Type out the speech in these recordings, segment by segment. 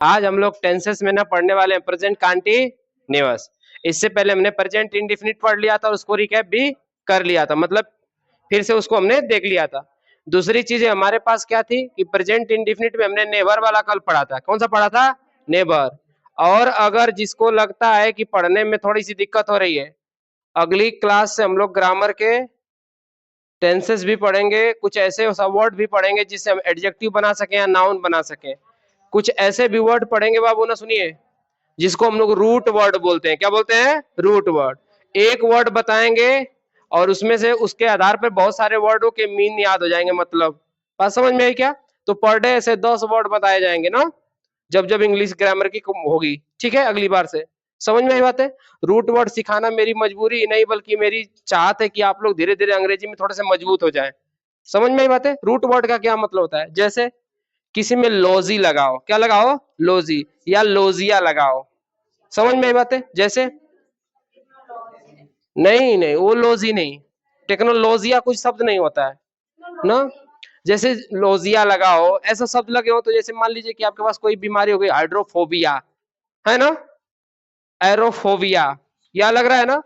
आज हम लोग टेंसेस में ना पढ़ने वाले हैं प्रेजेंट कंटीन्यूअस। इससे पहले हमने प्रेजेंट इंडेफिनिट पढ़ लिया था, उसको रिकैप भी कर लिया था, मतलब फिर से उसको हमने देख लिया था। दूसरी चीज हमारे पास क्या थी कि प्रेजेंट इंडेफिनिट में हमने नेवर वाला कल पढ़ा था। कौन सा पढ़ा था? नेवर। और अगर जिसको लगता है कि पढ़ने में थोड़ी सी दिक्कत हो रही है, अगली क्लास से हम लोग ग्रामर के टेंसेस भी पढ़ेंगे, कुछ ऐसे वर्ड भी पढ़ेंगे जिससे हम एडजेक्टिव बना सकें या नाउन बना सकें। कुछ ऐसे भी वर्ड पढ़ेंगे बाबू ना, सुनिए, जिसको हम लोग रूट वर्ड बोलते हैं। क्या बोलते हैं? Root word. एक वर्ड बताएंगे और उसमें से उसके आधार पर बहुत सारे वर्डों के मीन याद हो जाएंगे। मतलब बात समझ में आई क्या? तो पर डे ऐसे 10 वर्ड बताए जाएंगे ना, जब जब इंग्लिश ग्रामर की होगी। ठीक है, अगली बार से समझ में आई बात है। रूट वर्ड सिखाना मेरी मजबूरी नहीं बल्कि मेरी चाहत है कि आप लोग धीरे धीरे अंग्रेजी में थोड़े से मजबूत हो जाएं। समझ में आई बात है। रूट वर्ड का क्या मतलब होता है? जैसे किसी में लॉजी लगाओ, क्या लगाओ? लॉजी, या लोजिया लगाओ। समझ में आई बात है। जैसे नहीं नहीं, वो लॉजी नहीं, टेक्नोलॉजिया कुछ शब्द नहीं होता है ना। जैसे लोजिया लगाओ, ऐसा शब्द लगे हो तो जैसे मान लीजिए कि आपके पास कोई बीमारी हो गई, हाइड्रोफोबिया है ना, एरोफोबिया, या लग रहा है ना,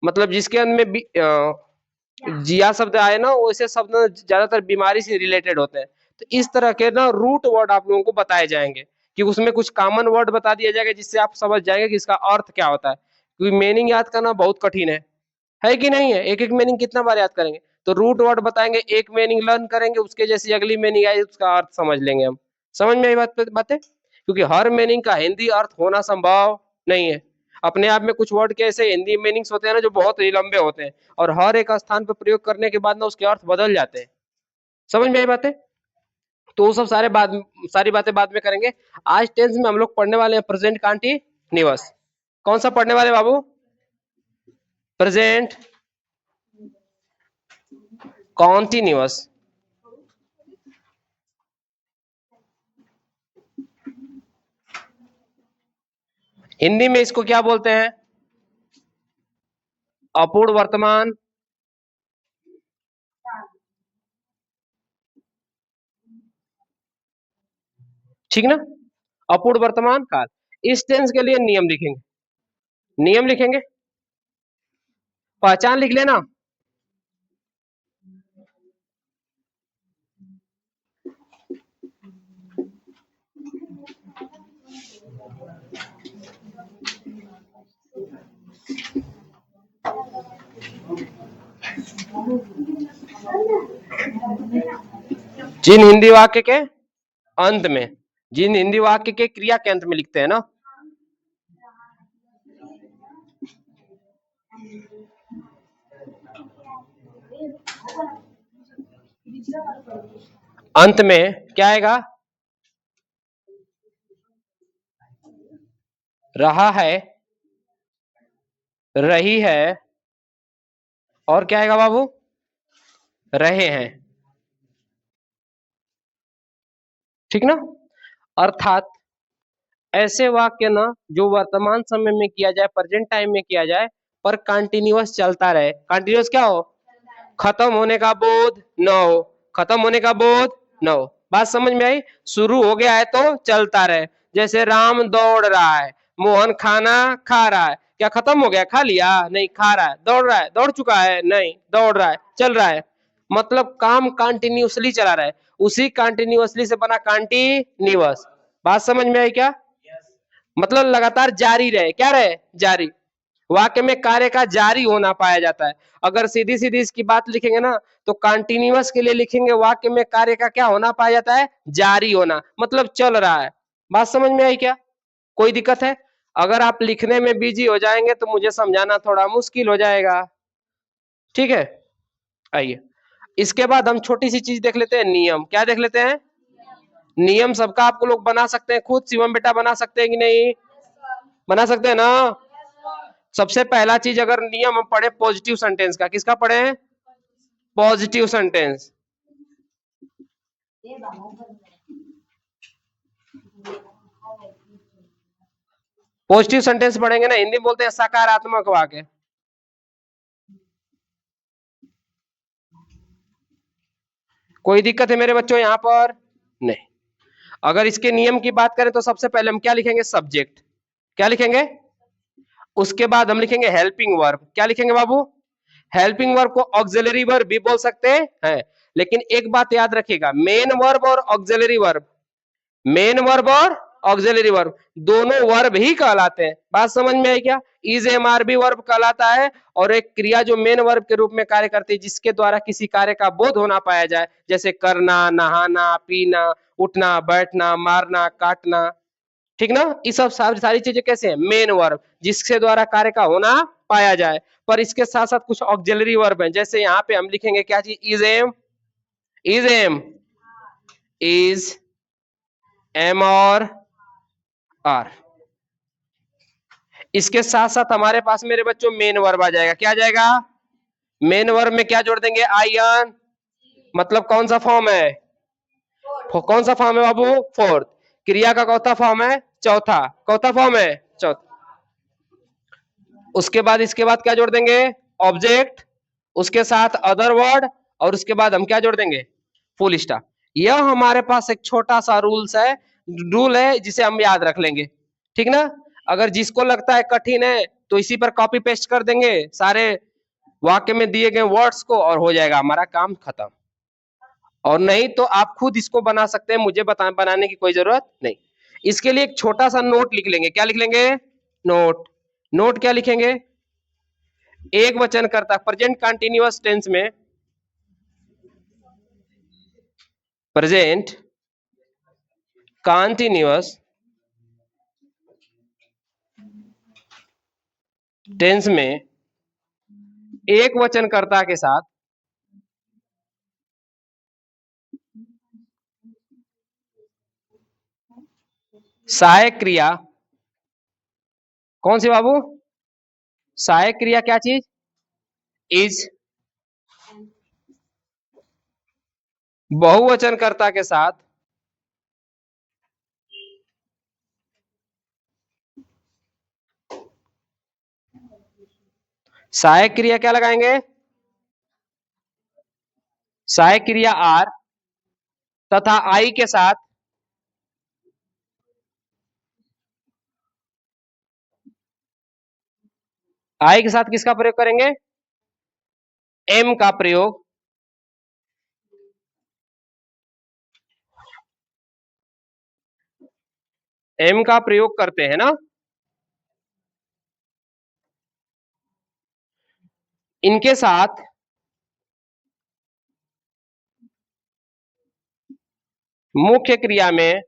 मतलब जिसके अंदर में जिया शब्द आए ना, वैसे शब्द ज्यादातर बीमारी से रिलेटेड होते हैं। तो इस तरह के ना रूट वर्ड आप लोगों को बताए जाएंगे कि उसमें कुछ कॉमन वर्ड बता दिया जाएगा जिससे आप समझ जाएंगे कि इसका अर्थ क्या होता है। क्योंकि मीनिंग याद करना बहुत कठिन है कि नहीं है? एक एक मीनिंग कितना बार याद करेंगे? तो रूट वर्ड बताएंगे, एक मीनिंग लर्न करेंगे, उसके जैसी अगली मीनिंग आई उसका अर्थ समझ लेंगे हम। समझ में आई बात है? क्योंकि हर मीनिंग का हिंदी अर्थ होना संभव नहीं है। अपने आप में कुछ वर्ड के ऐसे हिंदी मीनिंग्स होते हैं ना जो बहुत ही लंबे होते हैं, और हर एक स्थान पर प्रयोग करने के बाद ना उसके अर्थ बदल जाते हैं। समझ में आई बातें? तो वो सब सारी बातें बाद में करेंगे। आज टेंस में हम लोग पढ़ने वाले हैं प्रेजेंट कंटीन्यूअस। कौन सा पढ़ने वाले बाबू? Present continuous. हिंदी में इसको क्या बोलते हैं? अपूर्ण वर्तमान, ठीक ना, अपूर्ण वर्तमान काल। इस टेंस के लिए नियम लिखेंगे, नियम लिखेंगे, पहचान लिख लेना। जिन हिंदी वाक्य के अंत में, जिन हिंदी वाक्य के क्रिया के अंत में लिखते हैं ना, अंत में क्या आएगा? रहा है, रही है, और क्या आएगा बाबू? रहे हैं। ठीक ना। अर्थात ऐसे वाक्य ना जो वर्तमान समय में किया जाए, प्रेजेंट टाइम में किया जाए, पर कंटिन्यूअस चलता रहे। कंटिन्यूअस क्या हो? खत्म होने का बोध न हो, खत्म होने का बोध न हो। बात समझ में आई? शुरू हो गया है तो चलता रहे। जैसे राम दौड़ रहा है, मोहन खाना खा रहा है, क्या खत्म हो गया? खा लिया? नहीं, खा रहा है। दौड़ रहा है? दौड़ चुका है? नहीं, दौड़ रहा है, चल रहा है। मतलब काम कंटिन्यूअसली चला रहा है, उसी कंटिन्यूअसली से बना कंटिन्यूअस। बात समझ में आई क्या? मतलब लगातार जारी रहे। क्या रहे? जारी। वाक्य में कार्य का जारी होना पाया जाता है। अगर सीधी सीधी इसकी बात लिखेंगे ना, तो कंटिन्यूअस के लिए लिखेंगे वाक्य में कार्य का क्या होना पाया जाता है? जारी होना, मतलब चल रहा है। बात समझ में आई क्या? कोई दिक्कत है? अगर आप लिखने में बिजी हो जाएंगे तो मुझे समझाना थोड़ा मुश्किल हो जाएगा। ठीक है, आइए इसके बाद हम छोटी सी चीज देख लेते हैं, नियम। क्या देख लेते हैं? नियम सबका आपको लोग बना सकते हैं खुद। शिवम बेटा बना सकते हैं कि नहीं? बना सकते हैं ना। सबसे पहला चीज, अगर नियम हम पढ़े पॉजिटिव सेंटेंस का, किसका पढ़े? Positive sentence. पॉजिटिव सेंटेंस पढ़ेंगे ना, हिंदी में बोलते हैं सकारात्मक वाक्य। कोई दिक्कत है मेरे बच्चों यहां पर? नहीं। अगर इसके नियम की बात करें तो सबसे पहले हम क्या लिखेंगे, सब्जेक्ट। क्या लिखेंगे? उसके बाद हम लिखेंगे हेल्पिंग वर्ब। क्या लिखेंगे बाबू? हेल्पिंग वर्ब को ऑक्सिलरी वर्ब भी बोल सकते हैं, लेकिन एक बात याद रखिएगा, मेन वर्ब और ऑक्सिलरी वर्ब, मेन वर्ब और ऑक्सिलरी वर्ब दोनों वर्ब ही कहलाते हैं। बात समझ में आई क्या? इज एम आर भी वर्ब कहलाता है, और एक क्रिया जो मेन वर्ब के रूप में कार्य करती है, जिसके द्वारा किसी कार्य का बोध होना पाया जाए, जैसे करना, नहाना, पीना, उठना, बैठना, मारना, काटना, ठीक ना? ये सब सारी चीजें कैसे हैं? मेन वर्ब, जिसके द्वारा कार्य का होना पाया जाए। पर इसके साथ साथ कुछ ऑक्सिलरी वर्ब हैं, जैसे यहाँ पे हम लिखेंगे क्या चीज, is am, is am, is, am और आर। इसके साथ साथ हमारे पास मेरे बच्चों मेन वर्ब आ जाएगा। क्या आ जाएगा? मेन वर्ब में क्या जोड़ देंगे, आई एन, मतलब कौन सा फॉर्म है, कौन सा फॉर्म है बाबू, फोर्थ। क्रिया का कौथा फॉर्म है, चौथा। कौथा फॉर्म है, चौथा। उसके बाद इसके बाद क्या जोड़ देंगे, ऑब्जेक्ट, उसके साथ अदर वर्ड, और उसके बाद हम क्या जोड़ देंगे, फुल स्टॉप। यह हमारे पास एक छोटा सा रूल है जिसे हम याद रख लेंगे, ठीक ना? अगर जिसको लगता है कठिन है तो इसी पर कॉपी पेस्ट कर देंगे सारे वाक्य में दिए गए वर्ड्स को, और हो जाएगा हमारा काम खत्म। और नहीं तो आप खुद इसको बना सकते हैं, मुझे बनाने की कोई जरूरत नहीं। इसके लिए एक छोटा सा नोट लिख लेंगे। क्या लिख लेंगे, नोट। नोट क्या लिखेंगे, एक वचन करता प्रेजेंट कंटिन्यूअस टेंस में, प्रेजेंट कंटिन्यूअस टेंस में एक वचन कर्ता के साथ सहायक क्रिया, कौन सी बाबू, सहायक क्रिया क्या चीज, इज, बहुवचन कर्ता के साथ सहायक क्रिया क्या लगाएंगे, सहायक क्रिया आर, तथा आई के साथ आई के साथ किसका प्रयोग करेंगे, एम का प्रयोग। एम का प्रयोग करते हैं ना, इनके साथ मुख्य क्रिया में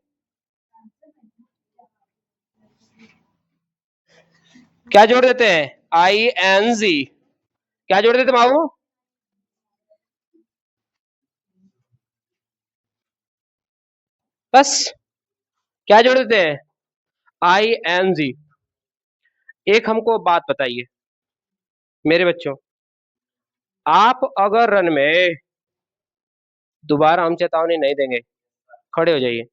क्या जोड़ देते हैं, आई एन जी। क्या जोड़ देते बाबू, बस क्या जोड़ देते हैं, आई एन जी। एक हमको बात बताइए मेरे बच्चों, आप अगर रन में, दोबारा हम चेतावनी नहीं देंगे, खड़े हो जाइए,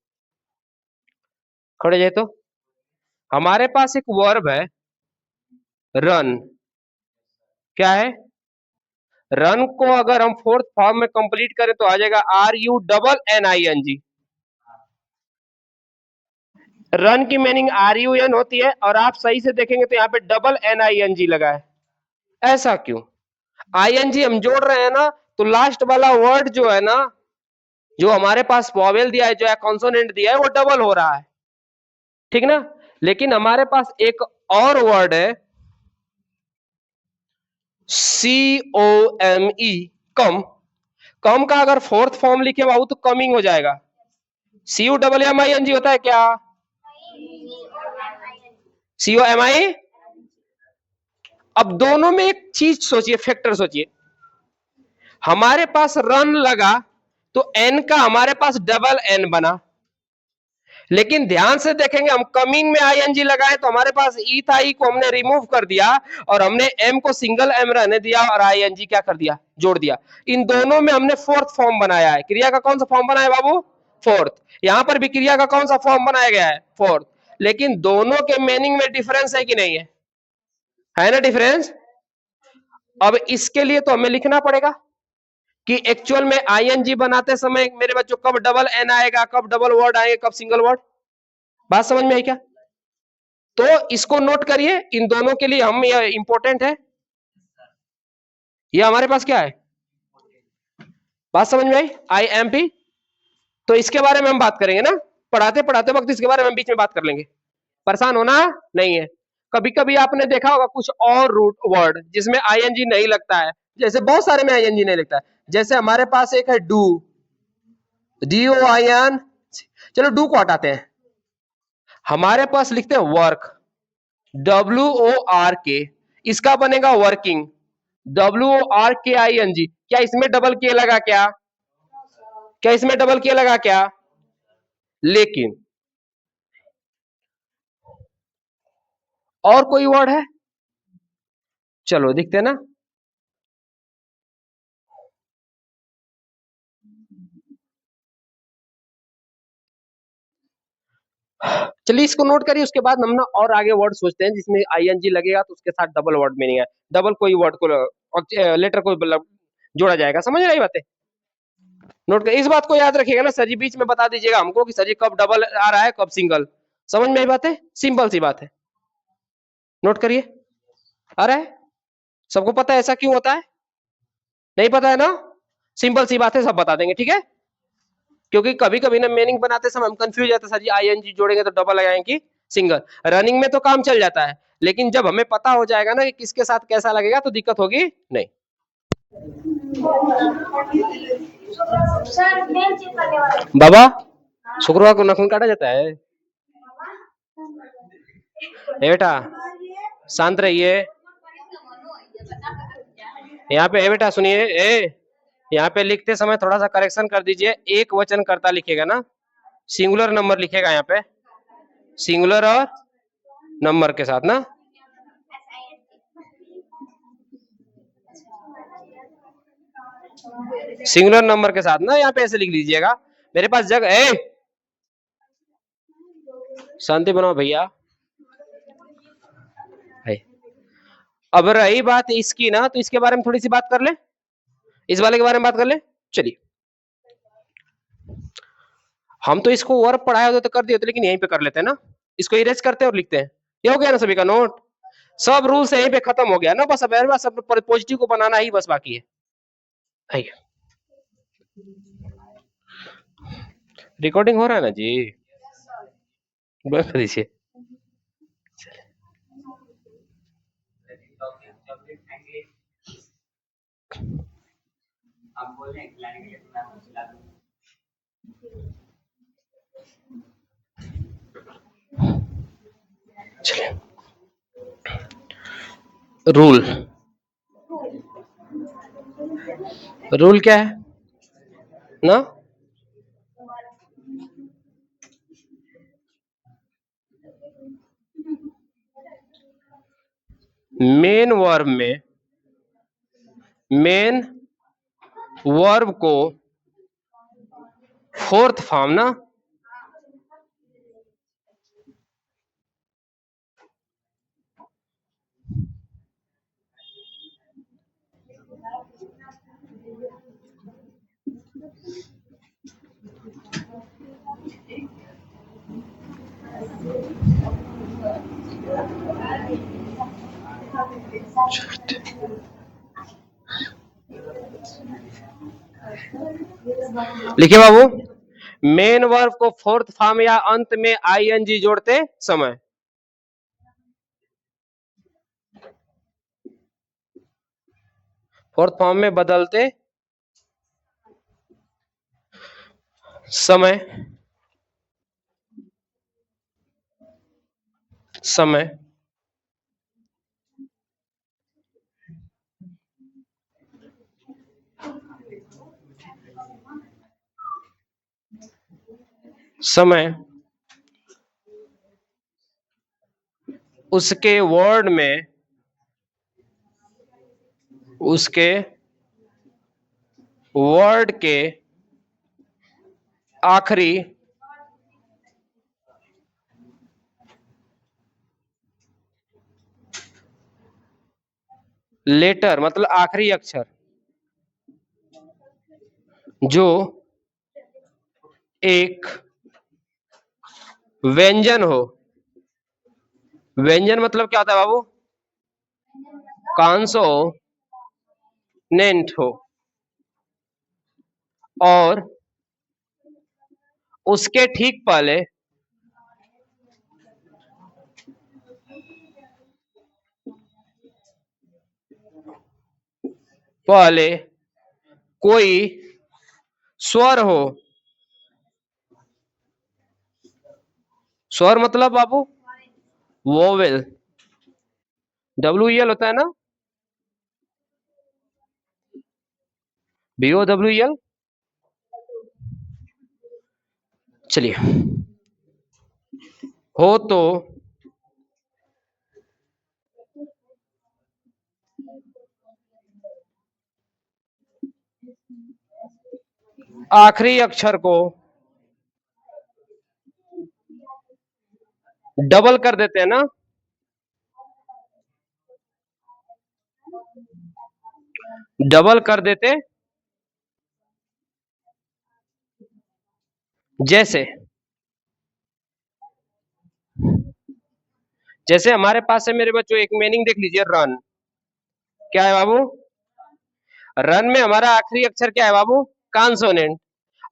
खड़े हो जाइए। तो हमारे पास एक वर्ब है रन, क्या है, रन को अगर हम फोर्थ फॉर्म में कंप्लीट करें तो आ जाएगा R U double N I N G. Run की मीनिंग आर यू एन होती है, और आप सही से देखेंगे तो यहाँ पे double N I N G लगा है। ऐसा क्यों, आई एन जी हम जोड़ रहे हैं ना, तो लास्ट वाला वर्ड जो है ना, जो हमारे पास वॉवेल दिया है, जो है कॉन्सोनेंट दिया है, वो डबल हो रहा है, ठीक ना? लेकिन हमारे पास एक और वर्ड है सी ओ एम ई, कम। कम का अगर फोर्थ फॉर्म लिखे बाबू तो कमिंग हो जाएगा। C U double M I N G होता है क्या, सी ओ एम आई। अब दोनों में एक चीज सोचिए, फैक्टर सोचिए, हमारे पास रन लगा तो एन का हमारे पास डबल एन बना, लेकिन ध्यान से देखेंगे हम कमिंग में आईएनजी लगाए तो हमारे पास ई था, ई को हमने रिमूव कर दिया और हमने एम को सिंगल एम रहने दिया और आईएनजी क्या कर दिया, जोड़ दिया। इन दोनों में हमने फोर्थ फॉर्म बनाया है। क्रिया का कौन सा फॉर्म बनाया बाबू, फोर्थ। यहां पर भी क्रिया का कौन सा फॉर्म बनाया गया है, फोर्थ। लेकिन दोनों के मीनिंग में डिफरेंस है कि नहीं है ना डिफरेंस। अब इसके लिए तो हमें लिखना पड़ेगा कि एक्चुअल में आईएनजी बनाते समय मेरे बच्चों कब डबल एन आएगा, कब डबल वर्ड आएगा, कब सिंगल वर्ड। बात समझ में आई क्या? तो इसको नोट करिए, इन दोनों के लिए हम ये इंपॉर्टेंट है, ये हमारे पास क्या है, बात समझ में आई, IMP। तो इसके बारे में हम बात करेंगे ना, पढ़ाते पढ़ाते वक्त इसके बारे में हम बीच में बात कर लेंगे, परेशान होना नहीं है। कभी कभी आपने देखा होगा कुछ और रूट वर्ड जिसमें आईएनजी नहीं लगता है, जैसे बहुत सारे में आईएनजी नहीं लगता है, जैसे हमारे पास एक है डू, DOIN। चलो डू को हटाते हैं, हमारे पास लिखते हैं वर्क, WORK, इसका बनेगा वर्किंग, WORKING। क्या इसमें डबल के लगा क्या, क्या इसमें डबल के लगा क्या? लेकिन और कोई वर्ड है, चलो दिखते हैं ना। चलिए इसको नोट करिए, उसके बाद हम ना और आगे वर्ड सोचते हैं जिसमें आईएनजी लगेगा तो उसके साथ डबल वर्ड मीनिंग है, डबल कोई वर्ड को लेटर को मतलब जोड़ा जाएगा, समझ रही बातें? नोट कर, इस बात को याद रखिएगा ना, सर जी बीच में बता दीजिएगा हमको कि सर जी कब डबल आ रहा है कब सिंगल, समझ में आई बातें, सिंपल सी बात है, नोट करिए। आ रहा है, सबको पता है ऐसा क्यों होता है, नहीं पता है ना, सिंपल सी बात है, सब बता देंगे, ठीक है। क्योंकि कभी कभी ना मीनिंग बनाते समय हम कंफ्यूज जाते हैं, सर जी आईएनजी जोड़ेंगे तो डबल लगाएंगे कि सिंगल, रनिंग में तो काम चल जाता है, लेकिन जब हमें पता हो जाएगा ना कि किसके साथ कैसा लगेगा तो दिक्कत होगी नहीं। बाबा शुक्रवार को नाखून काटा जाता है, बेटा शांत रहिए, यहाँ पे बेटा सुनिए, यहाँ पे लिखते समय थोड़ा सा करेक्शन कर दीजिए, एक वचन कर्ता लिखेगा ना, सिंगुलर नंबर लिखेगा यहाँ पे, सिंगुलर और नंबर के साथ ना, सिंगुलर नंबर के साथ ना, यहाँ पे ऐसे लिख लीजिएगा, मेरे पास जगह है, शांति बनाओ भैया। अब रही बात इसकी ना, तो इसके बारे में थोड़ी सी बात कर ले, इस वाले के बारे में बात कर ले। चलिए हम तो इसको वर्ब पढ़ाए होते तो कर दिए होते, लेकिन यहीं पे कर लेते हैं ना, इसको इरेज करते हैं और लिखते हैं, ये हो गया ना सभी का नोट, सब रूल्स यहीं पे खत्म हो गया ना, बस अब सब पॉजिटिव को बनाना ही बस बाकी है। आइए रिकॉर्डिंग हो रहा है ना जी, बंद कर दीजिए। चलिए रूल, रूल क्या है ना, मेन वर्ब में मेन वर्ब को फोर्थ फॉर्म ना, लिखिए बाबू, मेन वर्ब को फोर्थ फॉर्म या अंत में आईएनजी जोड़ते समय, फोर्थ फॉर्म में बदलते समय, समय समय उसके वर्ड में, उसके वर्ड के आखिरी लेटर मतलब आखिरी अक्षर, जो एक व्यंजन हो। व्यंजन मतलब क्या होता है बाबू? कॉन्सोनेंट हो और उसके ठीक पहले कोई स्वर हो। स्वर मतलब बाबू वोवेल, WEL होता है ना, BOWEL। चलिए, हो तो आखिरी अक्षर को डबल कर देते हैं ना, डबल कर देते। जैसे जैसे हमारे पास है मेरे बच्चों, एक मीनिंग देख लीजिए, रन। क्या है बाबू? रन में हमारा आखिरी अक्षर क्या है बाबू? कॉन्सोनेंट।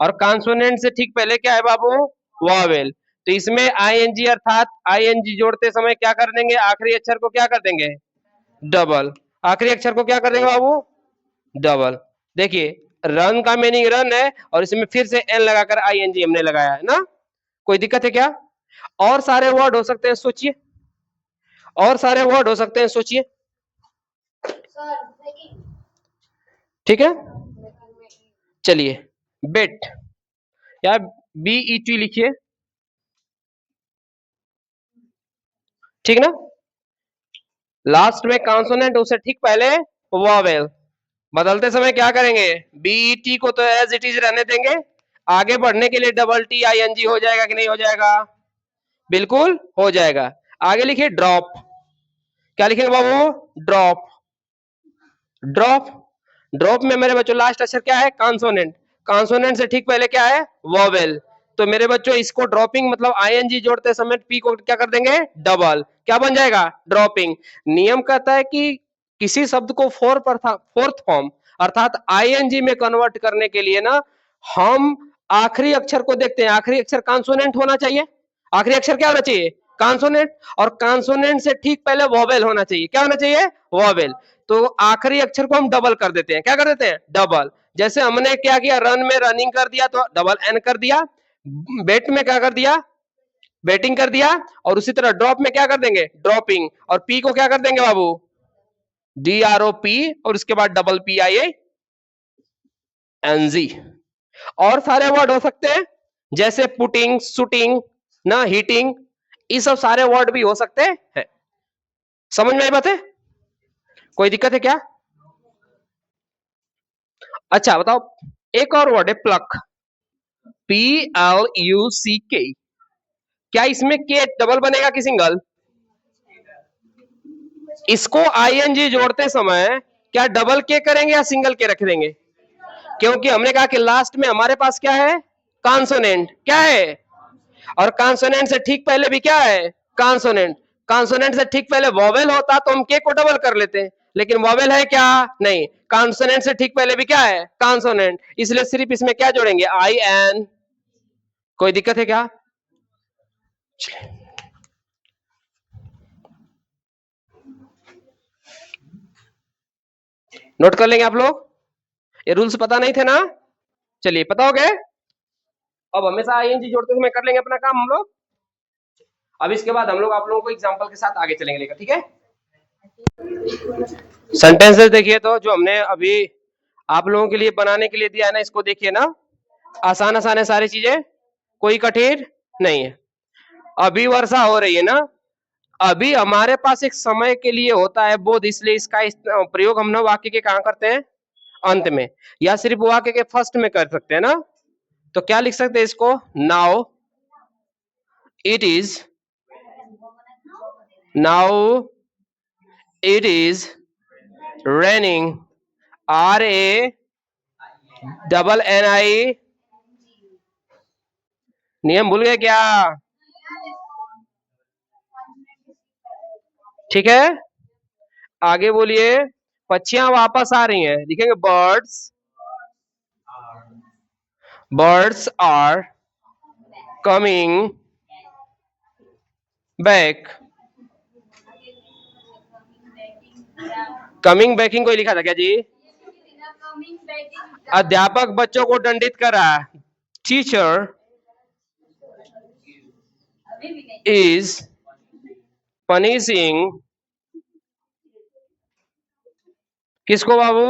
और कॉन्सोनेंट से ठीक पहले क्या है बाबू? वॉवेल। तो इसमें आईएनजी अर्थात आईएनजी जोड़ते समय क्या कर देंगे? आखिरी अक्षर को क्या कर देंगे? डबल। आखिरी अक्षर को क्या कर देंगे बाबू? डबल। देखिए, रन का मीनिंग रन है और इसमें फिर से एन लगाकर आईएनजी हमने लगाया है ना। कोई दिक्कत है क्या? और सारे वर्ड हो सकते हैं, सोचिए। और सारे वर्ड हो सकते हैं, सोचिए। ठीक है, चलिए, बेट या BET लिखिए, ठीक ना। लास्ट में कॉन्सोनेंट, उससे ठीक पहले वॉवेल। बदलते समय क्या करेंगे? BET को तो एज इट इज रहने देंगे, आगे बढ़ने के लिए डबल TING हो जाएगा कि नहीं हो जाएगा? बिल्कुल हो जाएगा। आगे लिखिए ड्रॉप। क्या लिखेंगे बाबू? ड्रॉप। ड्रॉप। ड्रॉप में मेरे बच्चों लास्ट अक्षर क्या है? कॉन्सोनेंट। कॉन्सोनेंट से ठीक पहले क्या है? वॉवेल। तो मेरे बच्चों इसको ड्रॉपिंग मतलब आईएनजी जोड़ते समय पी को क्या कर देंगे? डबल। क्या बन जाएगा? ड्रॉपिंग। नियम कहता है कि किसी शब्द को फोर्थ फॉर्म अर्थात आईएनजी में कन्वर्ट करने के लिए ना, हम आखिरी अक्षर को देखते हैं। आखिरी अक्षर कॉन्सोनेंट होना चाहिए। आखिरी अक्षर क्या होना चाहिए? कॉन्सोनेंट। और कॉन्सोनेंट से ठीक पहले वॉवेल होना चाहिए। क्या होना चाहिए? वॉवेल। तो आखिरी अक्षर को हम डबल कर देते हैं। क्या कर देते हैं? डबल। जैसे हमने क्या किया, रन में रनिंग कर दिया तो डबल एन कर दिया, बेट में क्या कर दिया? बेटिंग कर दिया। और उसी तरह ड्रॉप में क्या कर देंगे? ड्रॉपिंग। और पी को क्या कर देंगे बाबू? DROP। और उसके बाद डबल PIANG। और सारे वर्ड हो सकते हैं, जैसे पुटिंग, शूटिंग ना, हीटिंग, ये सब सारे वर्ड भी हो सकते हैं। समझ में आई बात है? कोई दिक्कत है क्या? अच्छा बताओ, एक और वर्ड है प्लक, PLUCK। क्या इसमें के डबल बनेगा कि सिंगल? इसको आईएनजी जोड़ते समय क्या डबल के करेंगे या सिंगल के रख देंगे? क्योंकि हमने कहा कि लास्ट में हमारे पास क्या है? कॉन्सोनेंट। क्या है? और कॉन्सोनेंट से ठीक पहले भी क्या है? कॉन्सोनेंट। कॉन्सोनेंट से ठीक पहले वॉवेल होता तो हम के को डबल कर लेते, लेकिन वॉवेल है क्या? नहीं। कॉन्सोनेंट से ठीक पहले भी क्या है? कॉन्सोनेंट। इसलिए सिर्फ इसमें क्या जोड़ेंगे? IN। कोई दिक्कत है क्या? नोट कर लेंगे आप लोग, ये रूल्स पता नहीं थे ना? चलिए, पता हो गए। अब हमेशा आईएनजी जोड़ते समय कर लेंगे अपना काम हम लोग। अब इसके बाद हम लोग आप लोगों को एग्जांपल के साथ आगे चलेंगे लेकर, ठीक है। सेंटेंसेस देखिए, तो जो हमने अभी आप लोगों के लिए बनाने के लिए दिया है ना, इसको देखिए ना, आसान आसान है सारी चीजें, कोई कठिन नहीं है। अभी वर्षा हो रही है ना, अभी हमारे पास एक समय के लिए होता है बोध, इसलिए इसका प्रयोग हम ना वाक्य के कहां करते हैं? अंत में, या सिर्फ वाक्य के फर्स्ट में कर सकते हैं ना। तो क्या लिख सकते हैं इसको? Now it is, now it is raining, RAINING। Double N I. नियम भूल गए क्या? ठीक है, आगे बोलिए। पक्षियां वापस आ रही हैं, लिखेंगे birds, birds are coming back. Coming backing कोई लिखा था क्या जी? अध्यापक बच्चों को दंडित कर रहा है। टीचर इज पनिशिंग किसको बाबू?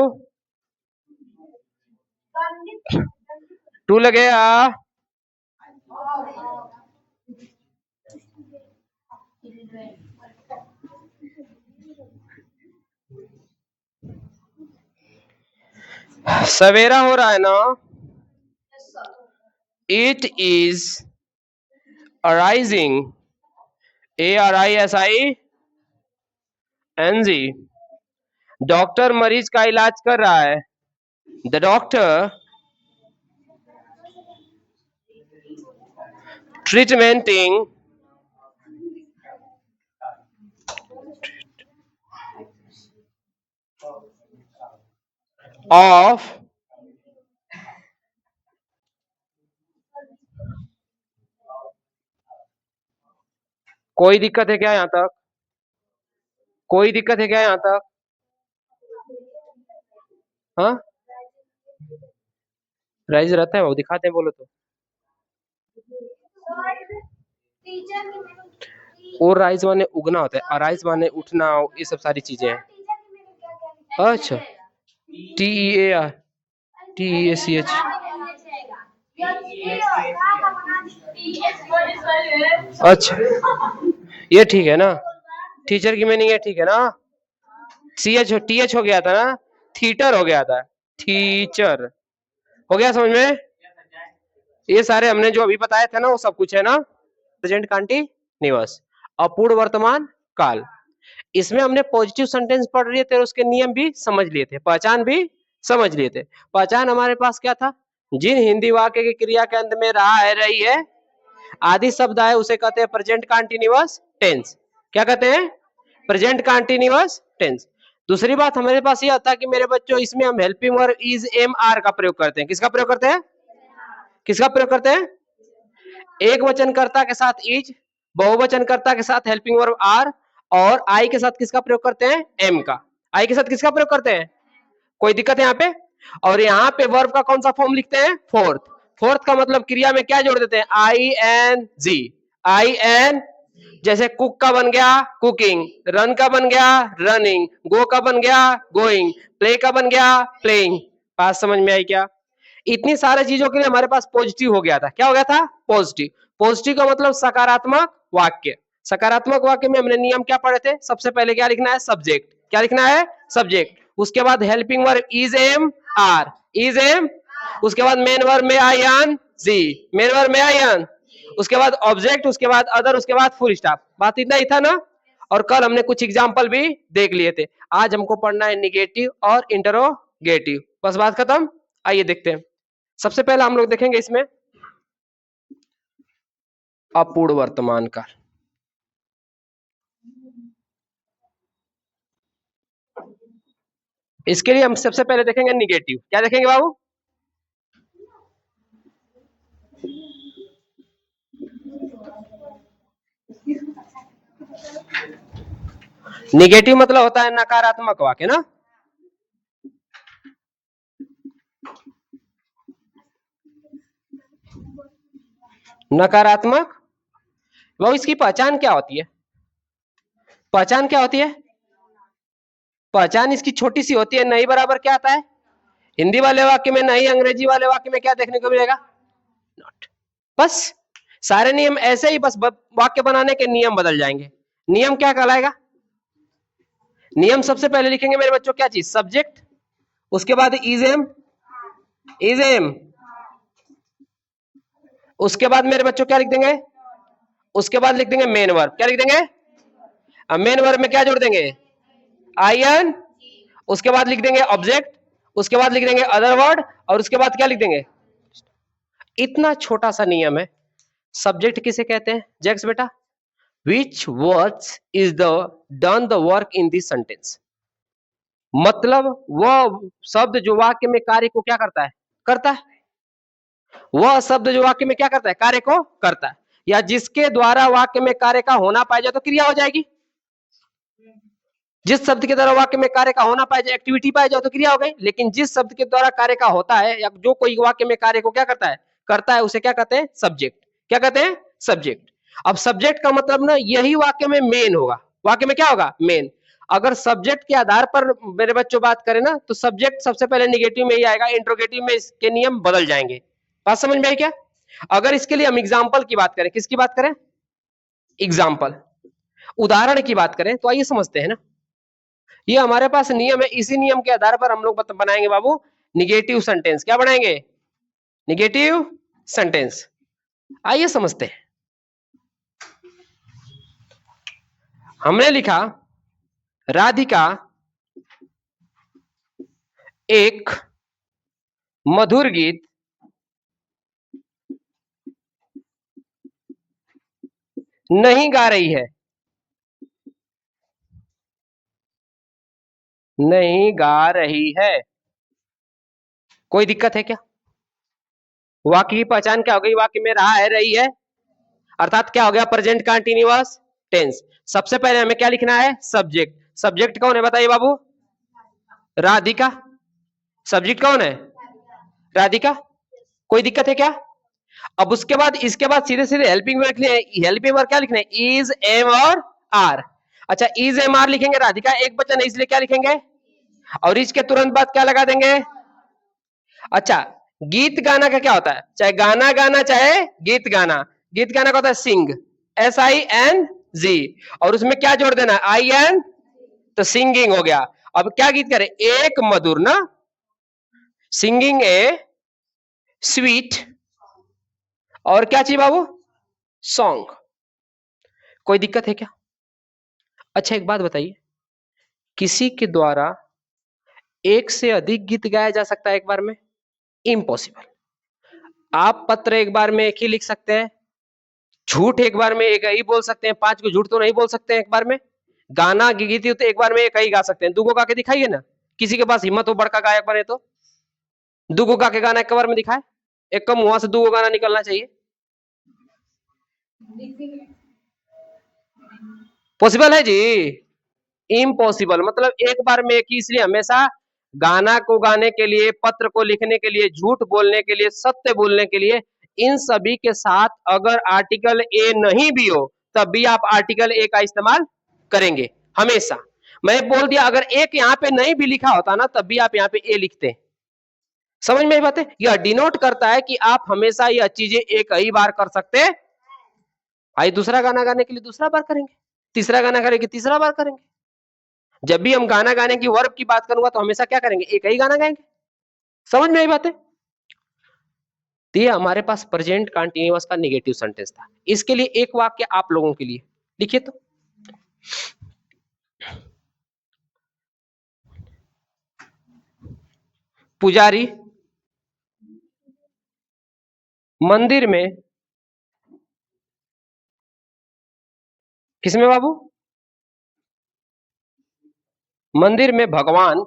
टू लगेगा। सवेरा हो रहा है ना? It is arising, ARISING। Doctor मरीज का इलाज कर रहा है। द डॉक्टर ट्रीटमेंटिंग ऑफ कोई दिक्कत है क्या यहां तक? कोई दिक्कत है क्या यहां तक? हाँ, राइज रहता है वो दिखाते हैं बोलो तो। और राइज माने उगना होता है, अराइज माने उठना, ये सब सारी चीजें हैं। अच्छा, TEAR TEACH। अच्छा, ये ठीक है ना? टीचर की मीनिंग है, ठीक है ना? TH हो गया था ना, थीटर हो गया था, टीचर हो गया, समझ में? ये सारे हमने जो अभी बताया था ना वो सब कुछ है ना प्रेजेंट कंटीन्यूअस, अपूर्ण वर्तमान काल। इसमें हमने पॉजिटिव सेंटेंस पढ़ लिए थे और उसके नियम भी समझ लिए थे, पहचान भी समझ लिए थे। पहचान हमारे पास क्या था? जिन हिंदी वाक्य की क्रिया के अंत में रहा है, रही है आदि शब्द आए उसे कहते हैं प्रेजेंट कंटीन्यूअस टेंस। क्या कहते हैं? Present continuous tense. दूसरी बात हमारे पास ये आता है कि मेरे बच्चों इसमें हम helping verb is am are का प्रयोग करते हैं। किसका प्रयोग करते हैं? किसका प्रयोग करते हैं? एक वचनकर्ता के साथ इज, बहुवचनकर्ता के साथ हेल्पिंग वर्ब आर, और आई के साथ किसका प्रयोग करते हैं? एम का। आई के साथ किसका प्रयोग करते हैं? कोई दिक्कत है यहाँ पे? और यहाँ पे वर्ब का कौन सा फॉर्म लिखते हैं? फोर्थ। फोर्थ का मतलब क्रिया में क्या जोड़ देते हैं? ING। IN, जैसे कुक का बन गया कुकिंग, रन का बन गया रनिंग, गो का बन गया गोइंग, प्ले का बन गया प्लेइंग। बात समझ में आई क्या? इतनी सारी चीजों के लिए हमारे पास पॉजिटिव हो गया था। क्या हो गया था? पॉजिटिव। पॉजिटिव का मतलब सकारात्मक वाक्य। सकारात्मक वाक्य में हमने नियम क्या पढ़े थे? सबसे पहले क्या लिखना है? सब्जेक्ट। क्या लिखना है? सब्जेक्ट। उसके बाद helping verb is am are, is am. उसके बाद मेन वर्ब में I N G, main verb में आई एन। उसके बाद ऑब्जेक्ट, उसके बाद अदर, उसके बाद फुल स्टॉप। बात इतना ही था ना? और कल हमने कुछ एग्जाम्पल भी देख लिए थे। आज हमको पढ़ना है निगेटिव और इंटरोगेटिव। बस बात खत्म। आइए देखते हैं। सबसे पहले हम लोग देखेंगे इसमें अपूर्ण वर्तमान काल। इसके लिए हम सबसे पहले देखेंगे निगेटिव। क्या देखेंगे बाबू? निगेटिव मतलब होता है नकारात्मक वाक्य ना। नकारात्मक, वो इसकी पहचान क्या होती है? पहचान क्या होती है? पहचान इसकी छोटी सी होती है। नहीं बराबर क्या आता है हिंदी वाले वाक्य में, नहीं अंग्रेजी वाले वाक्य में क्या देखने को मिलेगा? नॉट। बस सारे नियम ऐसे ही, बस वाक्य बनाने के नियम बदल जाएंगे। नियम क्या कहलाएगा? नियम सबसे पहले लिखेंगे मेरे बच्चों क्या चीज? सब्जेक्ट। उसके बाद इज एम, इज एम। उसके बाद मेरे बच्चों क्या लिख देंगे? उसके बाद लिख देंगे मेन वर्ब। क्या लिख देंगे? अब मेन वर्ब में क्या जोड़ देंगे? IN। उसके बाद लिख देंगे ऑब्जेक्ट। उसके बाद लिख देंगे अदर वर्ड, और उसके बाद क्या लिख देंगे। इतना छोटा सा नियम है। सब्जेक्ट किसे कहते हैं जैक्स बेटा? विच words is the done the work in this sentence, मतलब वह शब्द जो वाक्य में कार्य को क्या करता है, करता है। वह शब्द जो वाक्य में क्या करता है, कार्य को करता है, या जिसके द्वारा वाक्य में कार्य का होना पाया जाए तो क्रिया हो जाएगी। जिस शब्द के द्वारा वाक्य में कार्य का होना पाया जाए, एक्टिविटी पाया जाए तो क्रिया हो गई। लेकिन जिस शब्द के द्वारा कार्य का होता है, या जो कोई वाक्य में कार्य को क्या करता है, उसे क्या कहते हैं, सब्जेक्ट। क्या कहते हैं, सब्जेक्ट। अब सब्जेक्ट का मतलब ना यही वाक्य में मेन होगा। वाक्य में क्या होगा, मेन। अगर सब्जेक्ट के आधार पर मेरे बच्चों बात करें ना, तो सब्जेक्ट सबसे पहले निगेटिव में ही आएगा, इंट्रोगेटिव में इसके नियम बदल जाएंगे। बात समझ में आई क्या? अगर इसके लिए हम एग्जाम्पल की बात करें, किसकी बात करें, एग्जाम्पल, उदाहरण की बात करें, तो आइए समझते हैं ना। ये हमारे पास नियम है, इसी नियम के आधार पर हम लोग बनाएंगे बाबू निगेटिव सेंटेंस। क्या बनाएंगे, निगेटिव सेंटेंस। आइए समझते हैं। हमने लिखा राधिका एक मधुर गीत नहीं गा रही है, नहीं गा रही है। कोई दिक्कत है क्या? वाक्य की पहचान क्या हो गई, वाक्य में रहा है, रही है, अर्थात क्या हो गया, प्रेजेंट कंटीन्यूअस टेंस। सबसे पहले हमें क्या लिखना है, सब्जेक्ट। सब्जेक्ट कौन है बताइए बाबू, राधिका। सब्जेक्ट कौन है, राधिका। कोई दिक्कत है क्या? अब उसके बाद, इसके बाद सीधे सीधे हेल्पिंग वर्ब लिखने हैं। हेल्पिंग वर्ब क्या लिखना है, इज, एम और आर। अच्छा, इज एम आर लिखेंगे, राधिका एक वचन है इसलिए क्या लिखेंगे, और इसके तुरंत बाद क्या लगा देंगे। अच्छा, गीत गाना का क्या होता है, चाहे गाना गाना चाहे गीत गाना। गीत गाना का होता है सिंग, SING, और उसमें क्या जोड़ देना, IN, तो सिंगिंग हो गया। अब क्या गीत करे, एक मधुर ना, सिंगिंग ए स्वीट, और क्या चाहिए बाबू, सॉन्ग। कोई दिक्कत है क्या? अच्छा एक बात बताइए, किसी के द्वारा एक से अधिक गीत गाया जा सकता है एक बार में? इम्पॉसिबल। आप पत्र एक बार में एक ही लिख सकते हैं, झूठ एक बार में एक ही बोल सकते हैं, 5 को झूठ तो नहीं बोल सकते हैं एक बार में। गाना गीत तो एक बार में एक ही गा सकते हैं, दुगो गा के दिखाइए ना, किसी के पास हिम्मत हो बड़का गायक बने तो दुगो गा के गाना एक बार में दिखाए, एक कम मुंह से दुगो गाना निकलना चाहिए। पॉसिबल है जी, इम्पॉसिबल। मतलब एक बार में एक ही, इसलिए हमेशा गाना को गाने के लिए, पत्र को लिखने के लिए, झूठ बोलने के लिए, सत्य बोलने के लिए, इन सभी के साथ अगर आर्टिकल ए नहीं भी हो तब भी आप आर्टिकल ए का इस्तेमाल करेंगे हमेशा। मैं बोल दिया, अगर एक यहाँ पे नहीं भी लिखा होता ना तब भी आप यहाँ पे ए लिखते। समझ में बात है, यह डिनोट करता है कि आप हमेशा यह चीजें एक ही बार कर सकते हैं। भाई दूसरा गाना गाने के लिए दूसरा बार करेंगे, तीसरा गाना करेंगे तीसरा बार करेंगे। जब भी हम गाना गाने की वर्ब की बात करूंगा तो हमेशा क्या करेंगे, एक ही गाना गाएंगे। समझ में आई बात है? तो ये हमारे पास प्रेजेंट कंटीन्यूअस का नेगेटिव सेंटेंस था। इसके लिए एक वाक्य आप लोगों के लिए लिखिए तो, पुजारी मंदिर में, किसमें बाबू, मंदिर में भगवान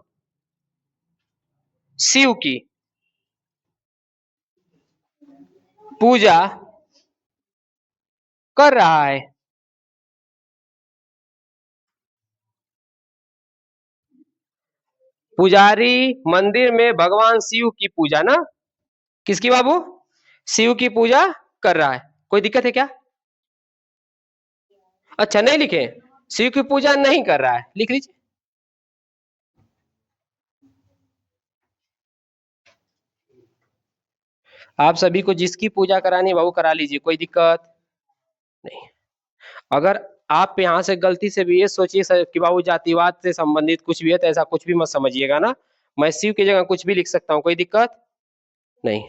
शिव की पूजा कर रहा है। पुजारी मंदिर में भगवान शिव की पूजा ना, किसकी बाबू, शिव की पूजा कर रहा है। कोई दिक्कत है क्या? अच्छा नहीं लिखे, शिव की पूजा नहीं कर रहा है, लिख लीजिए। आप सभी को जिसकी पूजा करानी है वो करा लीजिए, कोई दिक्कत नहीं। अगर आप यहाँ से गलती से भी ये सोचिए कि बाबू जातिवाद से संबंधित कुछ भी है तो ऐसा कुछ भी मत समझिएगा ना, मैं शिव की जगह कुछ भी लिख सकता हूँ, कोई दिक्कत नहीं।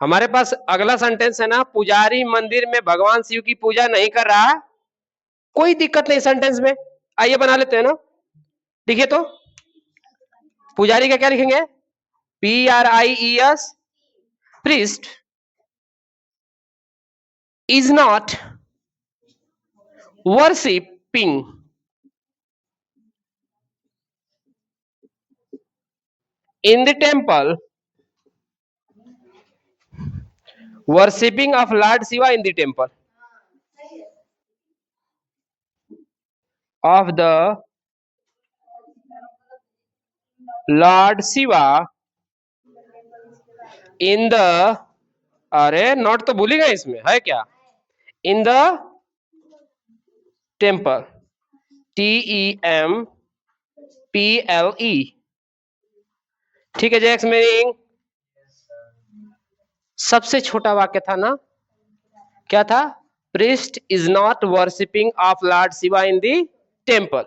हमारे पास अगला सेंटेंस है ना, पुजारी मंदिर में भगवान शिव की पूजा नहीं कर रहा, कोई दिक्कत नहीं सेंटेंस में। आइए बना लेते हैं ना, देखिए तो, पुजारी का क्या लिखेंगे? PRIES, priest is not worshipping in the temple, worshipping of Lord Shiva in the temple of the Lord Shiva in the, अरे नॉट तो भूलिएगा, इसमें है क्या? In the temple, TEMPLE। ठीक है जैक्स, मीनिंग सबसे छोटा वाक्य था ना, क्या था? Priest is not worshipping of Lord Shiva in the temple.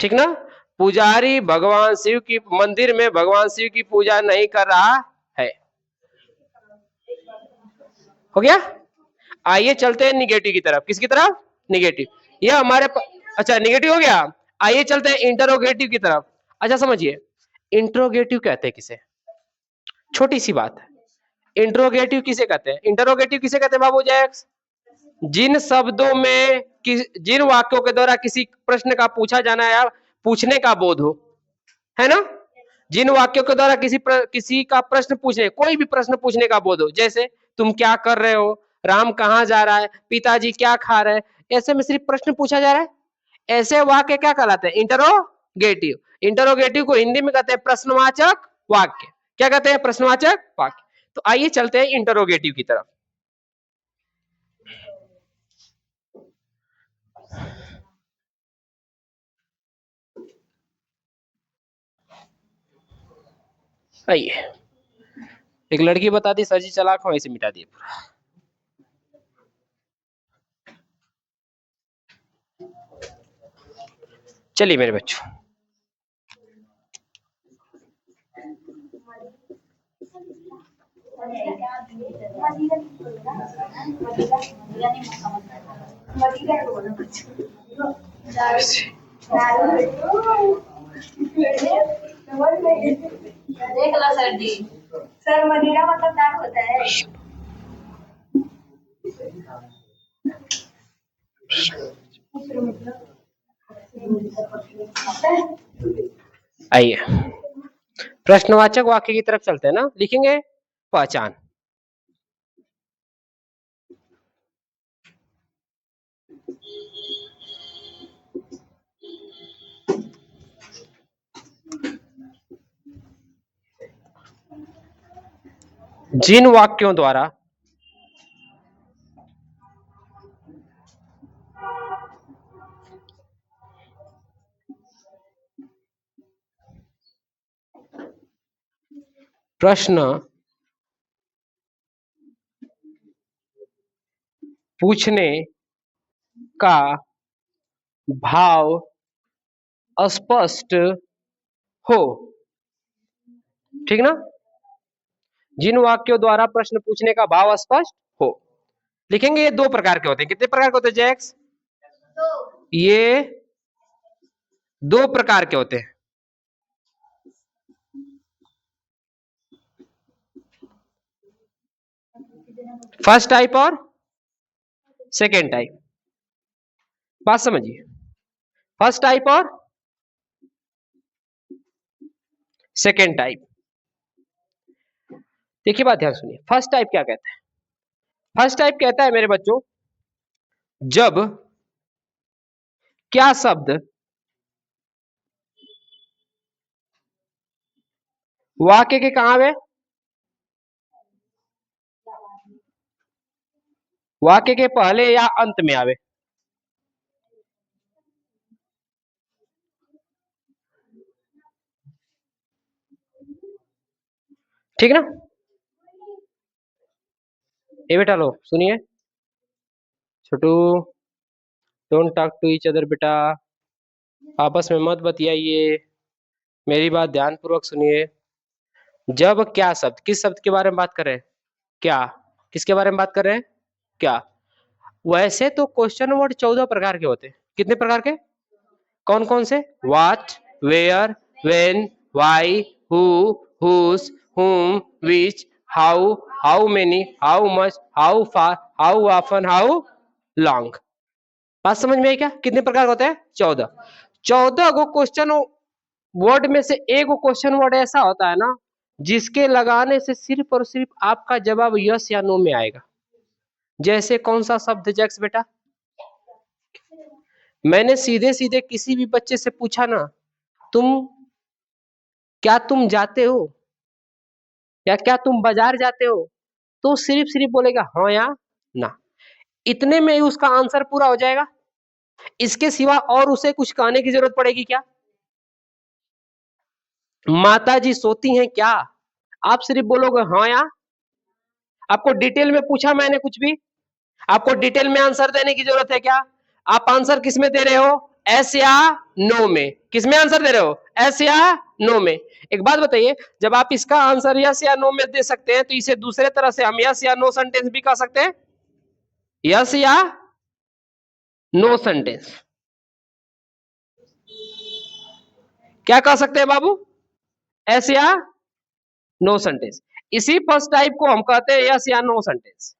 ठीक ना? पुजारी भगवान शिव की मंदिर में भगवान शिव की पूजा नहीं कर रहा है। हो गया? आइए चलते हैं निगेटिव की तरफ। किसकी तरफ? निगेटिव। यह हमारे अच्छा निगेटिव हो गया। आइए चलते हैं इंटरोगेटिव की तरफ। अच्छा समझिए, इंट्रोगेटिव कहते हैं किसे? छोटी सी बात है, इंट्रोगेटिव किसे कहते हैं? इंटरोगेटिव किसे कहते हैं बाबू जैक्स? जिन शब्दों में जिन वाक्यों के द्वारा किसी प्रश्न का पूछा जाना या पूछने का बोध हो, है ना? जिन वाक्यों के द्वारा किसी का प्रश्न पूछने, कोई भी प्रश्न पूछने का बोध हो, जैसे तुम क्या कर रहे हो, राम कहाँ जा रहा है, पिताजी क्या खा रहे हैं, ऐसे में सिर्फ प्रश्न पूछा जा रहा है, ऐसे वाक्य क्या कहलाते हैं? इंटरोगेटिव। इंटरोगेटिव को हिंदी में कहते हैं प्रश्नवाचक वाक्य। क्या कहते हैं? प्रश्नवाचक वाक्य। तो आइए चलते हैं इंटरोगेटिव की तरफ। आइए, एक लड़की बता दी सर जी चालाक हूं, ऐसे मिटा दिए पूरा। चलिए मेरे बच्चों, देख लो सर जी, सर मदिरा मतलब दाग होता है। आइए प्रश्नवाचक वाक्य की तरफ चलते हैं ना। लिखेंगे पहचान। जिन वाक्यों द्वारा प्रश्न पूछने का भाव स्पष्ट हो। ठीक ना? जिन वाक्यों द्वारा प्रश्न पूछने का भाव स्पष्ट हो। लिखेंगे ये दो प्रकार के होते हैं। कितने प्रकार के होते हैं जैक्स? ये दो प्रकार के होते हैं। फर्स्ट टाइप और सेकेंड टाइप। बात समझिए, फर्स्ट टाइप और सेकेंड टाइप। देखिए बात ध्यान सुनिए, फर्स्ट टाइप क्या कहता है? फर्स्ट टाइप कहता है मेरे बच्चों, जब क्या शब्द वाक्य के कहां में, वाक्य के पहले या अंत में आवे। ठीक ना? ये बेटा लो सुनिए, Chhotu don't talk to each other बेटा, आपस में मत बतियाइए, मेरी बात ध्यान पूर्वक सुनिए। जब क्या शब्द, किस शब्द के बारे में बात कर रहे हैं? क्या। किसके बारे में बात कर रहे हैं? क्या। वैसे तो क्वेश्चन वर्ड 14 प्रकार के होते हैं। कितने प्रकार के? कौन कौन से? What, where, when, why, who, whose, whom, which, how, how many, how much, how far, how often, how long. बात समझ में आई क्या? कितने प्रकार होते हैं? 14। 14 गो क्वेश्चन वर्ड में से एक गो क्वेश्चन वर्ड ऐसा होता है ना जिसके लगाने से सिर्फ और सिर्फ आपका जवाब यस या नो में आएगा। जैसे कौन सा शब्द जैक्स बेटा? मैंने सीधे सीधे किसी भी बच्चे से पूछा ना, तुम क्या तुम जाते हो या क्या तुम बाजार जाते हो, तो सिर्फ सिर्फ बोलेगा हाँ या ना। इतने में ही उसका आंसर पूरा हो जाएगा। इसके सिवा और उसे कुछ कहने की जरूरत पड़ेगी क्या? माता जी सोती हैं क्या, आप सिर्फ बोलोगे हाँ या। आपको डिटेल में पूछा मैंने कुछ भी, आपको डिटेल में आंसर देने की जरूरत है क्या? आप आंसर किस में दे रहे हो? एस या नो में। किस में आंसर दे रहे हो? एस या नो में। एक बात बताइए, जब आप इसका आंसर यस या नो में दे सकते हैं तो इसे दूसरे तरह से हम यस या नो सेंटेंस भी कह सकते हैं। यस या नो सेंटेंस क्या कह सकते हैं बाबू? एस या नो सेंटेंस। इसी फर्स्ट टाइप को हम कहते हैं यस या नो सेंटेंस।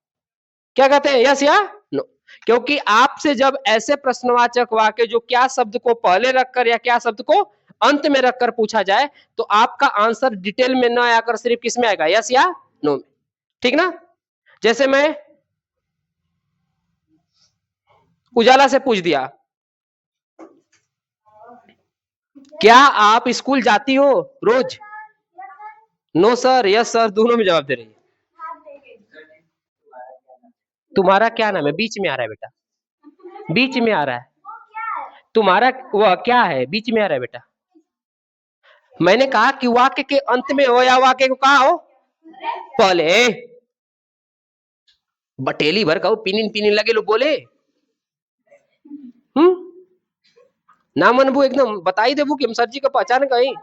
क्या कहते हैं? यस या नो। क्योंकि आपसे जब ऐसे प्रश्नवाचक वाक्य जो क्या शब्द को पहले रखकर या क्या शब्द को अंत में रखकर पूछा जाए तो आपका आंसर डिटेल में न आकर सिर्फ किस में आएगा? यस या नो में। ठीक ना? जैसे मैं उजाला से पूछ दिया, क्या आप स्कूल जाती हो रोज? नो सर, यस सर, दोनों में जवाब दे रही है। तुम्हारा क्या नाम है? बीच में आ रहा है बेटा, बीच में आ रहा है। तुम्हारा वह क्या है? बीच में आ रहा है बेटा। मैंने कहा कि वाक्य के अंत में हो या वाक्य को कहा हो पहले। बटेली भर का पिनिन पिनिन लगे लो बोले। ना मनबू एकदम बता ही देबू कि हम सर जी को पहचान कहीं।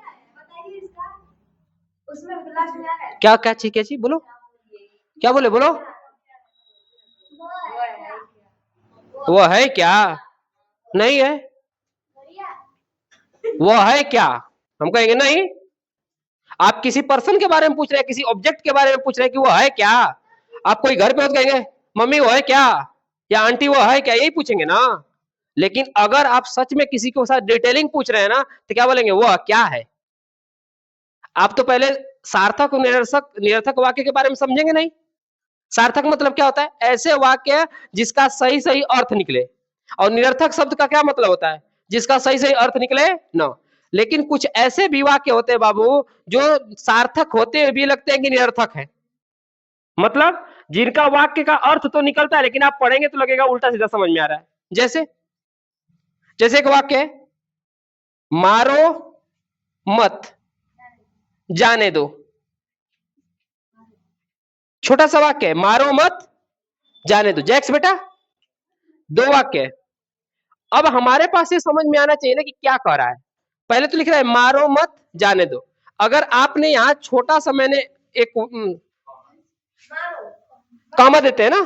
क्या क्या चीज क्या चीज बोलो, क्या बोले बोलो? वो है क्या? नहीं है। वो है क्या? हम कहेंगे नहीं। आप किसी पर्सन के बारे में पूछ रहे हैं, किसी ऑब्जेक्ट के बारे में पूछ रहे हैं कि वो है क्या। आप कोई घर पे हो तो कहेंगे मम्मी वो है क्या, या आंटी वो है क्या, यही पूछेंगे ना। लेकिन अगर आप सच में किसी के साथ डिटेलिंग पूछ रहे हैं ना तो क्या बोलेंगे? वो क्या है। आप तो पहले सार्थक और निरर्थक निरर्थक वाक्य के बारे में समझेंगे नहीं। सार्थक मतलब क्या होता है? ऐसे वाक्य जिसका सही सही अर्थ निकले। और निरर्थक शब्द का क्या मतलब होता है? जिसका सही सही अर्थ निकले ना। लेकिन कुछ ऐसे भी वाक्य होते हैं बाबू जो सार्थक होते हुए भी लगते हैं कि निरर्थक है। मतलब जिनका वाक्य का अर्थ तो निकलता है लेकिन आप पढ़ेंगे तो लगेगा उल्टा सीधा समझ में आ रहा है। जैसे जैसे एक वाक्य है, मारो मत जाने दो। छोटा सा वाक्य है, मारो मत जाने दो। जैक्स बेटा दो वाक्य है। अब हमारे पास ये समझ में आना चाहिए ना कि क्या कह रहा है। पहले तो लिख रहा है मारो मत जाने दो। अगर आपने यहां छोटा सा मैंने एक कामा देते हैं ना,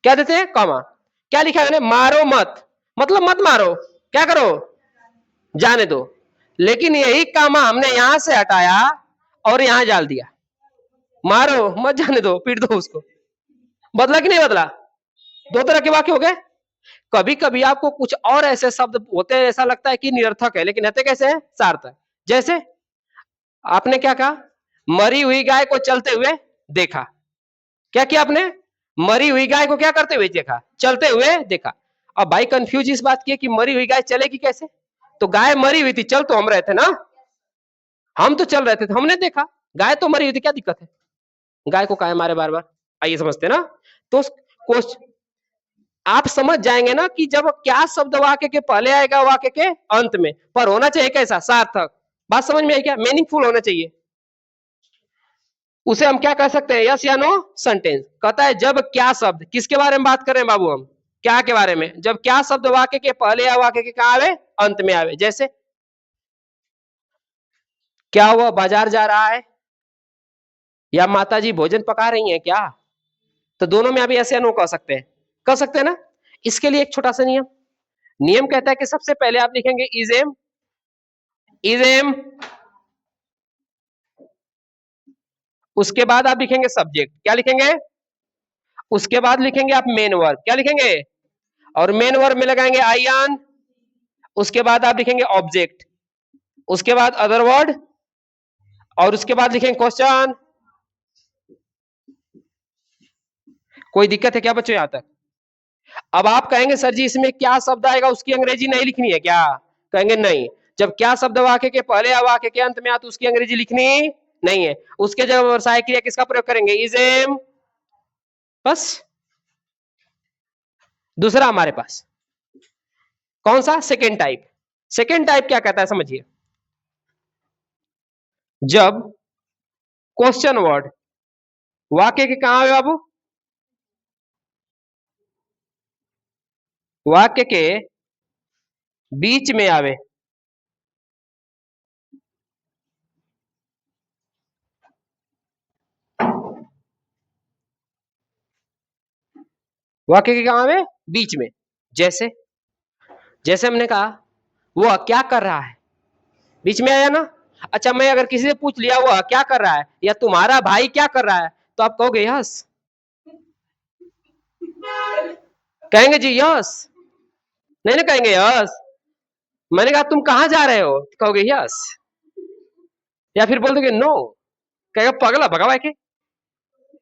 क्या देते हैं? कामा। क्या लिखा है? मारो मत मतलब मत मारो, क्या करो? जाने दो। लेकिन यही कामा हमने यहां से हटाया और यहां डाल दिया, मारो मत जाने दो, पीट दो उसको। बदला कि नहीं बदला? दो तरह के वाक्य हो गए। कभी कभी आपको कुछ और ऐसे शब्द होते हैं ऐसा लगता है कि निरर्थक है लेकिन रहते कैसे हैं? सार्थक। जैसे आपने क्या कहा? मरी हुई गाय को चलते हुए देखा। क्या किया आपने? मरी हुई गाय को क्या करते हुए देखा? चलते हुए देखा। अब भाई कंफ्यूज इस बात की है कि मरी हुई गाय चलेगी कैसे? तो गाय मरी हुई थी, चल तो हम रहे थे ना, हम तो चल रहे थे तो हमने देखा। गाय तो मरी हुई थी, क्या दिक्कत है? गाय को काहे मारे बार बार? आइए समझते ना। तो क्वेश्चन आप समझ जाएंगे ना कि जब क्या शब्द वाक्य के पहले आएगा वाक्य के अंत में, पर होना चाहिए कैसा? सार्थक। बात समझ में आई क्या? मीनिंगफुल होना चाहिए। उसे हम क्या कह सकते हैं? यस या नो सेंटेंस। कहता है जब क्या शब्द, किसके बारे में बात कर रहे हैं बाबू हम? क्या के बारे में। जब क्या शब्द वाक्य के पहले या वाक्य के कहा आवे? अंत में आवे। जैसे क्या वह बाजार जा रहा है, या माताजी भोजन पका रही हैं क्या। तो दोनों में अभी ऐसे या नो कह सकते हैं, कह सकते हैं ना। इसके लिए एक छोटा सा नियम, नियम कहता है कि सबसे पहले आप लिखेंगे इज एम इज एम, उसके बाद आप लिखेंगे सब्जेक्ट, क्या लिखेंगे, उसके बाद लिखेंगे आप मेन वर्ब, क्या लिखेंगे, और मेन वर्ब में लगाएंगे आई ऑन, उसके बाद आप लिखेंगे ऑब्जेक्ट, उसके बाद अदर वर्ड, और उसके बाद लिखेंगे क्वेश्चन। कोई दिक्कत है क्या बच्चों यहां तक? अब आप कहेंगे सर जी इसमें क्या शब्द आएगा उसकी अंग्रेजी नहीं लिखनी है क्या? कहेंगे नहीं, जब क्या शब्द वाक्य के पहले या वाक्य के अंत में आते उसकी अंग्रेजी लिखनी नहीं है, उसके जगह व्यवसाय क्रिया किसका प्रयोग करेंगे, इज एम, बस। दूसरा हमारे पास कौन सा, सेकेंड टाइप। सेकेंड टाइप क्या कहता है समझिए, जब क्वेश्चन वर्ड वाक्य के कहां है बाबू, वाक्य के बीच में आवे, वाक्य के कहां आवे, बीच में। जैसे जैसे हमने कहा वह क्या कर रहा है, बीच में आया ना। अच्छा मैं अगर किसी से पूछ लिया वह क्या कर रहा है या तुम्हारा भाई क्या कर रहा है, तो आप कहोगे यस, कहेंगे जी यस, नहीं ना कहेंगे यस। मैंने कहा तुम कहां जा रहे हो, कहोगे यस, या फिर बोल दोगे नो, कहेगा पगला भगवा के,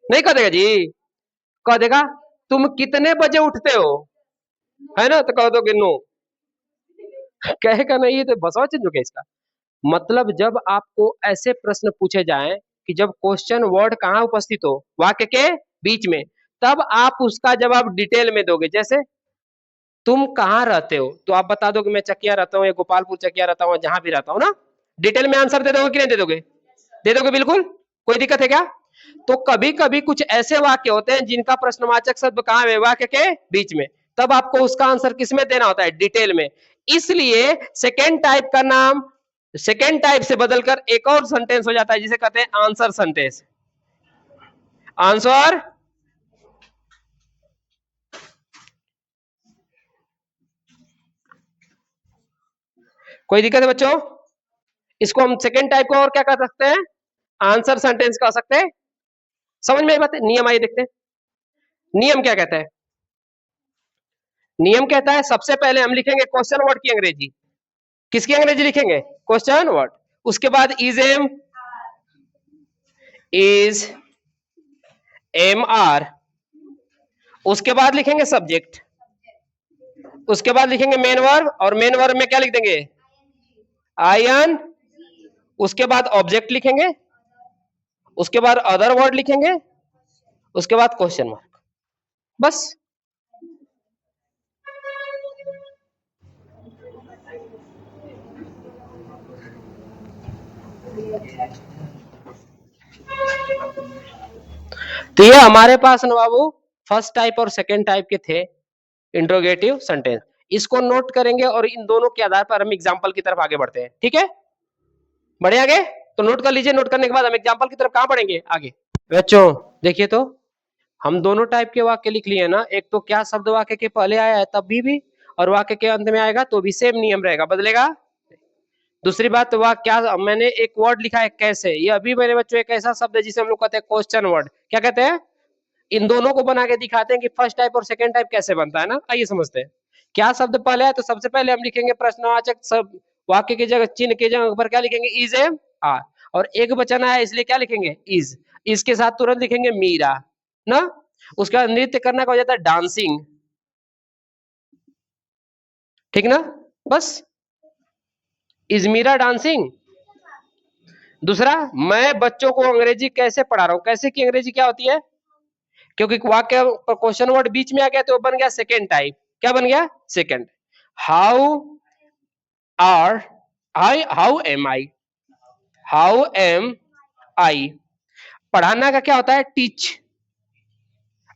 नहीं कह देगा जी, कह देगा तुम कितने बजे उठते हो, है ना, तो कह दोगे नो, कहेगा नहीं, ये तो बसवा चेंज हो गया इसका। मतलब जब आपको ऐसे प्रश्न पूछे जाएं कि जब क्वेश्चन वर्ड कहां उपस्थित हो, वाक्य के बीच में, तब आप उसका जवाब डिटेल में दोगे। जैसे तुम कहाँ रहते हो, तो आप बता दो कि मैं चकिया रहता हूँ या गोपालपुर चकिया रहता हूँ, जहां भी रहता हूँ ना, डिटेल में आंसर दे दोगे कि नहीं दे दोगे, दे दोगे बिल्कुल, कोई दिक्कत है क्या? तो कभी कभी कुछ ऐसे वाक्य होते हैं जिनका प्रश्नवाचक शब्द कहाँ है, वाक्य के बीच में, तब आपको उसका आंसर किसमें देना होता है, डिटेल में। इसलिए सेकेंड टाइप का नाम सेकेंड टाइप से बदलकर एक और सेंटेंस हो जाता है जिसे कहते हैं आंसर सेंटेंस, आंसर। कोई दिक्कत है बच्चों? इसको हम सेकेंड टाइप को और क्या कर सकते हैं, आंसर सेंटेंस कह सकते हैं। समझ में आई बात है? नियम आइए देखते हैं, नियम क्या कहता है। नियम कहता है सबसे पहले हम लिखेंगे क्वेश्चन वर्ड की अंग्रेजी, किसकी अंग्रेजी लिखेंगे, क्वेश्चन वर्ड। उसके बाद is am, is am are, उसके बाद लिखेंगे सब्जेक्ट, उसके बाद लिखेंगे मेन वर्ब, और मेन वर्ब में क्या लिख देंगे, आई एन, उसके बाद ऑब्जेक्ट लिखेंगे, उसके बाद अदर वर्ड लिखेंगे, उसके बाद क्वेश्चन मार्क, बस। तो ये हमारे पास ना बाबू फर्स्ट टाइप और सेकेंड टाइप के थे इंट्रोगेटिव सेंटेंस। इसको नोट करेंगे और इन दोनों के आधार पर हम एग्जाम्पल की तरफ आगे बढ़ते हैं, ठीक है, बढ़े आगे। तो नोट कर लीजिए, नोट करने के बाद हम एग्जाम्पल की तरफ कहां बढ़ेंगे आगे। बच्चों देखिए, तो हम दोनों टाइप के वाक्य लिख लिए ना, एक तो क्या शब्द वाक्य के पहले आया है तब भी और वाक्य के अंत में आएगा तो भी सेम नियम रहेगा, बदलेगा। दूसरी बात, वह क्या, मैंने एक वर्ड लिखा है कैसे, ये अभी मेरे बच्चों एक ऐसा शब्द है जिसे हम लोग कहते हैं क्वेश्चन वर्ड, क्या कहते हैं, इन दोनों को बना के दिखाते हैं कि फर्स्ट टाइप और सेकंड टाइप कैसे बनता है ना। आइए समझते हैं। क्या शब्द पहले है, तो सबसे पहले हम लिखेंगे प्रश्नवाचक सब, वाक्य की जगह चिन्ह की जगह पर क्या लिखेंगे, इज एम आर, और एक वचन है इसलिए क्या लिखेंगे, इज। इसके साथ तुरंत लिखेंगे मीरा ना, उसका नृत्य करना का हो जाता है डांसिंग, ठीक ना, बस, इज मीरा डांसिंग। दूसरा, मैं बच्चों को अंग्रेजी कैसे पढ़ा रहा हूं, कैसे की अंग्रेजी क्या होती है, क्योंकि वाक्य क्वेश्चन वर्ड बीच में आ गया तो बन गया सेकेंड टाइप, क्या बन गया, second. How are I, how am I, how am I, पढ़ाना का क्या होता है, टीच,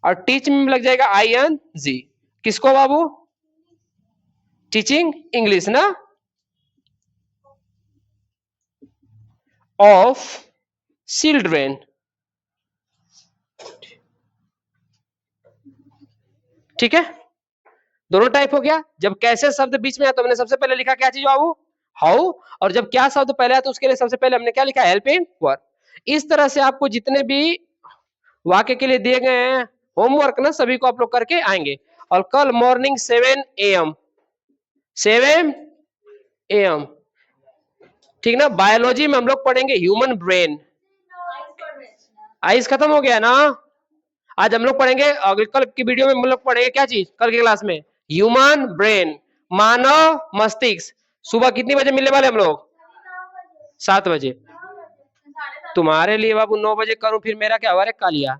और टीच में लग जाएगा आई एन जी, किसको बाबू, टीचिंग इंग्लिश ना, ऑफ चिल्ड्रेन, ठीक है। दोनों टाइप हो गया। जब कैसे शब्द बीच में आया तो हमने सबसे पहले लिखा क्या चीज बाबू, हाउ, और जब क्या शब्द पहले आया तो उसके लिए सबसे पहले हमने क्या लिखा, हेल्पिंग वर्ब। इस तरह से आपको जितने भी वाक्य के लिए दिए गए हैं होमवर्क ना, सभी को आप लोग करके आएंगे। और कल मॉर्निंग 7 AM 7 AM, ठीक ना। बायोलॉजी में हम लोग पढ़ेंगे ह्यूमन ब्रेन। आइस खत्म हो गया ना। आज हम लोग पढ़ेंगे, अगले कल की वीडियो में हम लोग पढ़ेंगे क्या चीज, कल की क्लास में ह्यूमन ब्रेन, मानव मस्तिष्क। सुबह कितनी बजे मिलने वाले हम लोग, 7 बजे। तुम्हारे लिए बाबू 9 बजे करूं, फिर मेरा क्या हुआ रे कालिया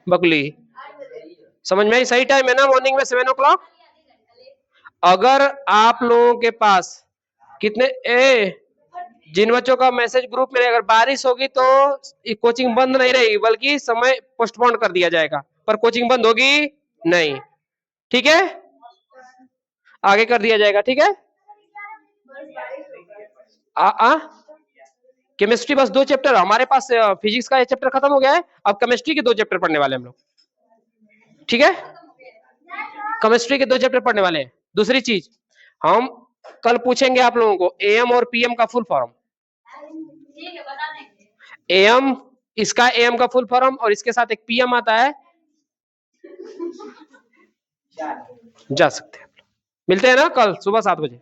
बकली। समझ में आई, सही टाइम है ना मॉर्निंग में 7 o'clock। अगर आप लोगों के पास कितने जिन बच्चों का मैसेज ग्रुप में, अगर बारिश होगी तो कोचिंग बंद नहीं रहेगी, बल्कि समय पोस्टपोन कर दिया जाएगा, पर कोचिंग बंद होगी नहीं, ठीक है, आगे कर दिया जाएगा, ठीक है। केमिस्ट्री बस 2 चैप्टर हमारे पास, फिजिक्स का 1 चैप्टर खत्म हो गया है, अब केमिस्ट्री के 2 चैप्टर पढ़ने वाले हम लोग, ठीक है। केमिस्ट्री के 2 चैप्टर पढ़ने वाले हैं। दूसरी चीज, हम कल पूछेंगे आप लोगों को एएम और पीएम का फुल फॉर्म। एएम, इसका एएम का फुल फॉर्म और इसके साथ एक पीएम आता है, जा सकते हैं। मिलते हैं ना कल सुबह 7 बजे।